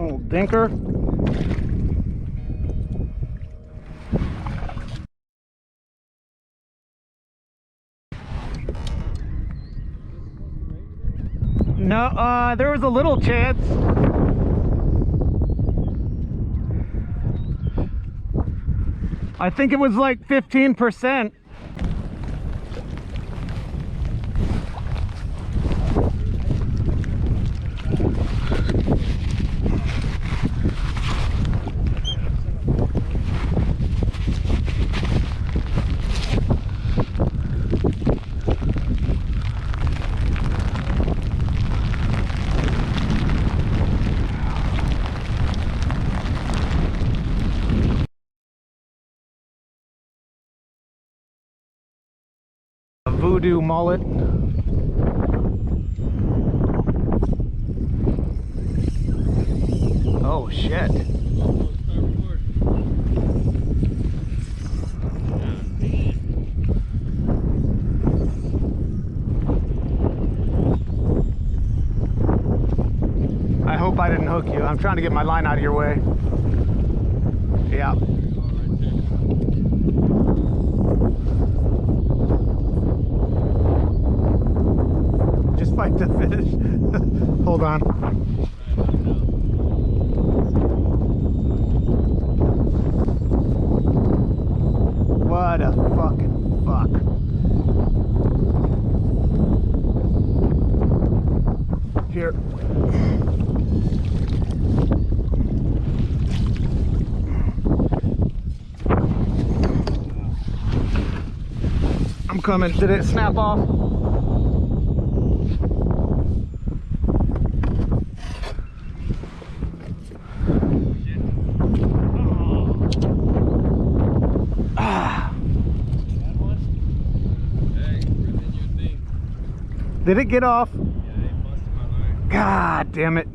Little dinker. No, there was a little chance. I think it was like 15%. Voodoo mullet. Oh shit. I hope I didn't hook you. I'm trying to get my line out of your way. Yeah. Fight the fish. Hold on. What a fucking fuck. Here. I'm coming. Did it snap off? Did it get off? Yeah, it busted my line. God damn it.